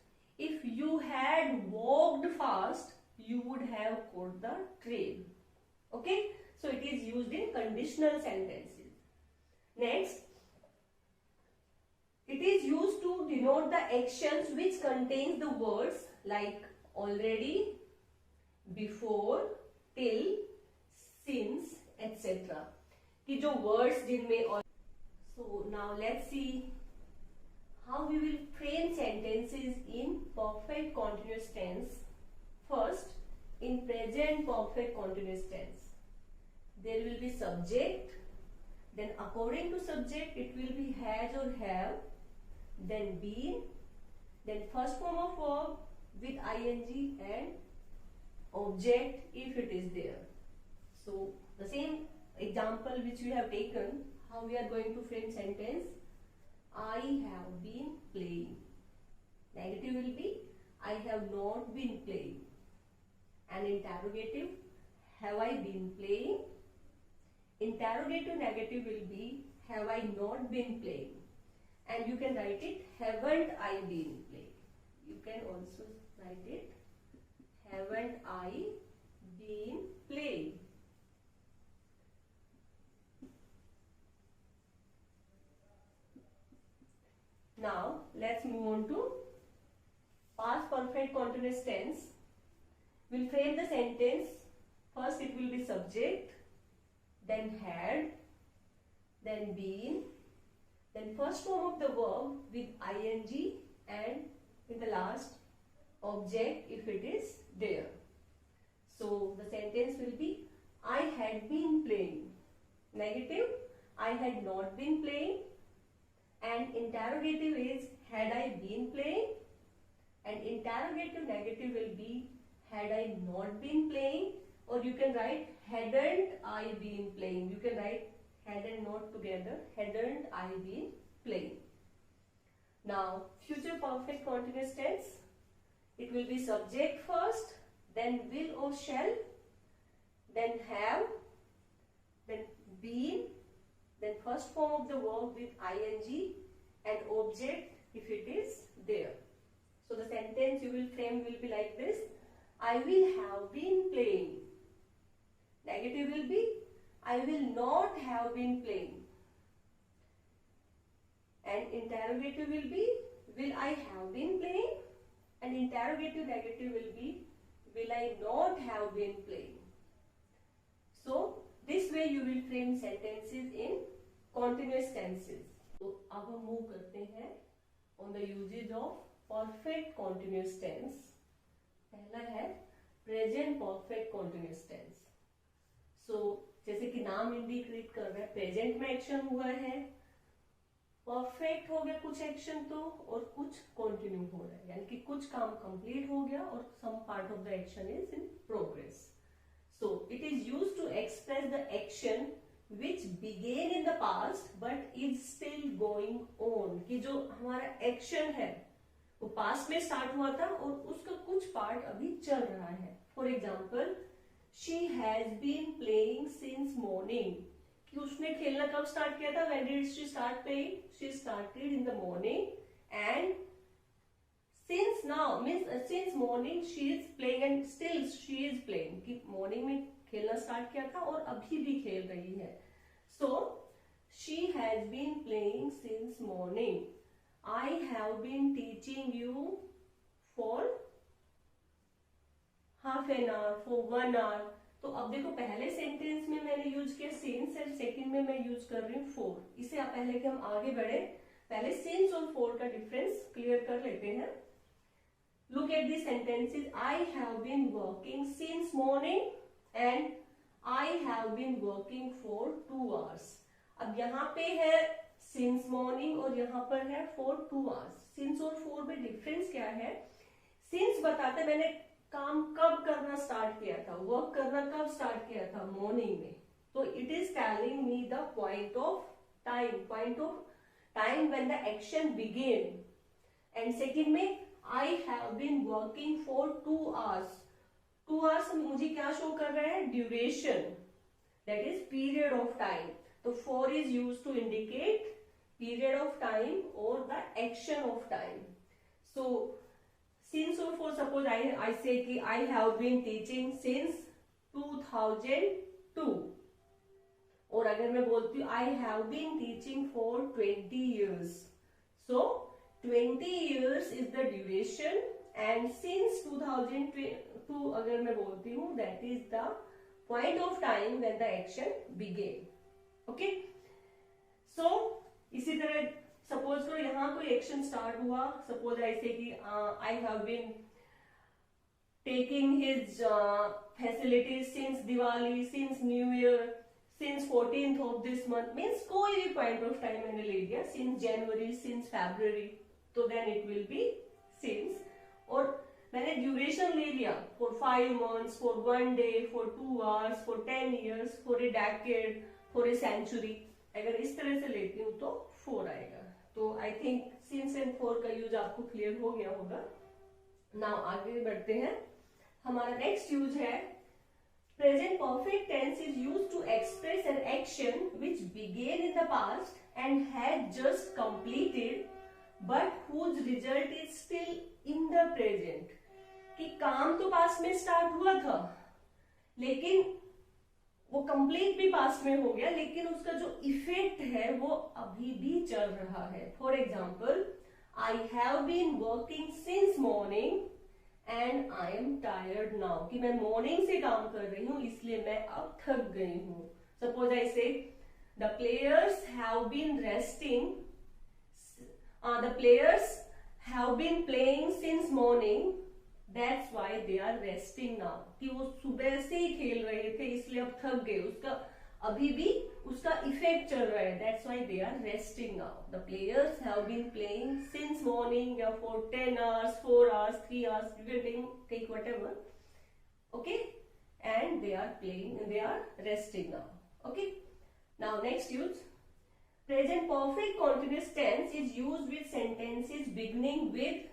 If you had walked fast, you would have caught the train. Okay, so it is used in conditional sentences. Next, it is used to denote the actions which contains the words like already, before, till, since, etc. कि जो words जिनमें so now let's see how we will frame sentences in perfect continuous tense. First, in present perfect continuous tense, there will be subject, then according to subject it will be has or have, then been, then first form of verb with ing and object if it is there. So the same example which we have taken, how we are going to frame sentence. I have been playing. Negative will be I have not been playing. And interrogative, have I been playing? Interrogative negative will be have I not been playing? And you can write it haven't I been playing. You can also write it haven't I been playing. Now let's move on to past perfect continuous tense. We'll frame the sentence. First it will be subject, then had, then been, then first form of the verb with ing, and in the last object if it is there. So the sentence will be I had been playing. Negative, I had not been playing. And interrogative is had I been playing, and interrogative negative will be had I not been playing, or you can write hadn't I been playing. You can write had and not together, hadn't I been playing. Now future perfect continuous tense, it will be subject first, then will or shall, then have, then been, then first form of the verb with ing and object if it is there. So the sentence you will frame will be like this: I will have been playing. Negative will be I will not have been playing. And interrogative will be will I have been playing, and interrogative negative will be will I not have been playing. So this way you will frame sentences in continuous tenses. तो अब हम move करते हैं on the uses of perfect continuous tense. पहला है present perfect continuous tense. सो जैसे कि नाम इंडिकेट कर रहा है, प्रेजेंट में एक्शन हुआ है, परफेक्ट हो गया कुछ एक्शन तो, और कुछ कंटिन्यू हो रहा है, यानी कि कुछ काम कंप्लीट हो गया और some part of the action is in progress. So it is used to express the action which began in the past but is still going on, कि जो हमारा एक्शन है वो पास्ट में स्टार्ट हुआ था और उसका कुछ पार्ट अभी चल रहा है। For example, she has been playing since morning, कि उसने खेलना कब स्टार्ट किया था, when did she start playing, she started in the morning, and since now means since morning she is playing and still she is playing, कि morning में खेलना start किया था और अभी भी खेल रही है। So she has been playing since morning, I have been teaching you for half an hour, for 1 hour. तो अब देखो, पहले सेंटेंस में मैंने यूज किया सिंस और सेकंड में मैं यूज कर रही हूँ फॉर। इसे आप पहले कि हम आगे बढ़े, पहले सिंस और फॉर का डिफरेंस क्लियर कर लेते हैं। Look at the sentences, I have been working since morning and I have been working for 2 hours. अब यहाँ पे है सिंस मॉर्निंग और यहाँ पर है फॉर 2 आवर्स। सिंस और फॉर में डिफरेंस क्या है? सिंस बताते मैंने काम कब करना स्टार्ट किया था, वर्क करना कब स्टार्ट किया था, मॉर्निंग में। तो it is telling me the point of time when the action began. And second में I have been working for 2 hours. 2 hours मुझे क्या शो कर रहा है? Duration, that is period of time. तो for is use to indicate period of time और the action of time. So since or for, suppose I say कि I have been teaching since 2002, और अगर मैं बोलती हूँ I have been teaching for 20 years, so 20 years is the duration and since 2002 अगर मैं बोलती हूँ that is the point of time when the action began. Okay, so इसी तरह सपोज करो यहाँ कोई एक्शन स्टार्ट हुआ, सपोज ऐसे कि I have been taking his facilities since Diwali, since new year, since 14th of this month, means कोई भी पॉइंट ऑफ टाइम मैंने ले लिया, सिंस जनवरी, सिंस फरवरी, तो then it will be since. और मैंने ड्यूरेशन ले लिया for 5 months, for 1 day, for 2 hours, for 10 years, for a decade, for a century. अगर इस तरह से लेती हूँ तो 4 आएगा। तो I think since and for का यूज आपको क्लियर हो गया होगा। नाउ आगे बढ़ते हैं। हमारा नेक्स्ट यूज है present perfect tense is used to express an action which began in the past and had just completed but whose result is still in the present, कि काम तो पास्ट में स्टार्ट हुआ था लेकिन वो कंप्लीट भी पास्ट में हो गया, लेकिन उसका जो इफेक्ट है वो अभी भी चल रहा है। For example, I have been working since morning and I am tired now, कि मैं मॉर्निंग से काम कर रही हूँ इसलिए मैं अब थक गई हूँ। Suppose I say the players have been resting, the players have been playing since morning, That's why they are resting now, कि वो सुबह से ही खेल रहे थे इसलिए अब थक गए, उसका अभी भी उसका इफेक्ट चल रहा है, that's why they are resting now. The players have been playing since morning, या for 10 hours, 4 hours, 3 hours, depending, take whatever. Okay, and they are playing, they are resting now. Okay, now next use. Present perfect continuous tense is used with sentences beginning with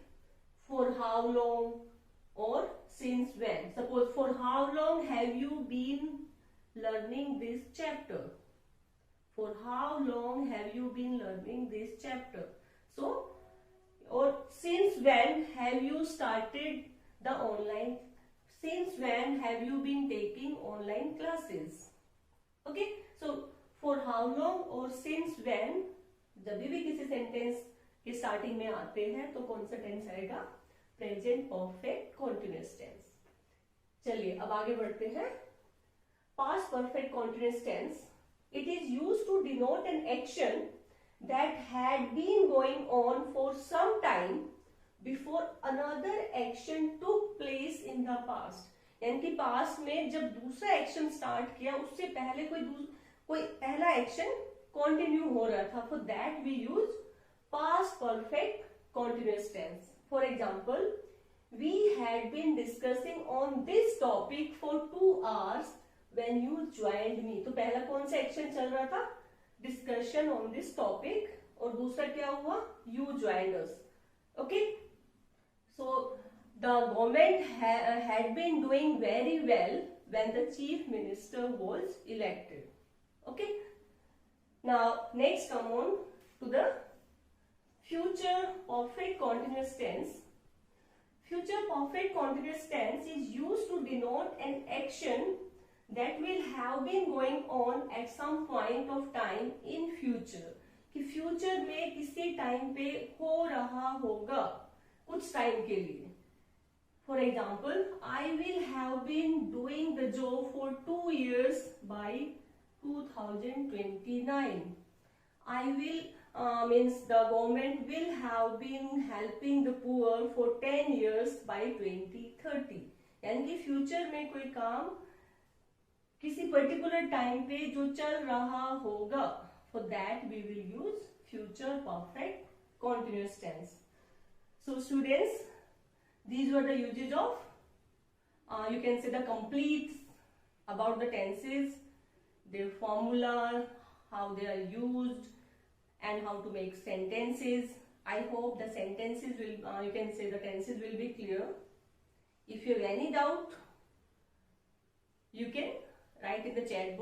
for how long or since when. Suppose, for how long have you been learning this chapter? For how long have you been learning this chapter? So, or since when have you started the online, since when have you been taking online classes? Okay, so for how long और since when जब भी किसी sentence के starting में आते हैं तो कौन सा टेंस आएगा? Present perfect continuous tense. चलिए अब आगे बढ़ते हैं। Past perfect continuous tense, it is used to denote an action that had been going on for some time before another action took place in the past, यानी कि past में जब दूसरा एक्शन स्टार्ट किया उससे पहले कोई पहला एक्शन कंटिन्यू हो रहा था, for that we use past perfect continuous tense. For example, we had been discussing on this topic for 2 hours when you joined me. तो पहला कौन सा एक्शन चल रहा था? Discussion on this topic. और दूसरा क्या हुआ? You joined us. Okay, so the government had been doing very well when the chief minister was elected. Okay, now next come on to the future perfect continuous tense. Future perfect continuous tense is used to denote an action that will have been going on at some point of time in future. कि future में किसी time पे हो रहा होगा कुछ time के लिए. For example, I will have been doing the job for 2 years by 2029. I will means the government will have been helping the poor for 10 years by 2030. यानी कि फ्यूचर में कोई काम किसी पर्टिकुलर टाइम पे जो चल रहा होगा, for that we will use future perfect continuous tense. So students, these were the uses of you can say the complete about the tenses, their formula, how they are used, and how to make sentences. I hope the sentences will, you can say the tenses will be clear. If you have any doubt, you can write in the chat box.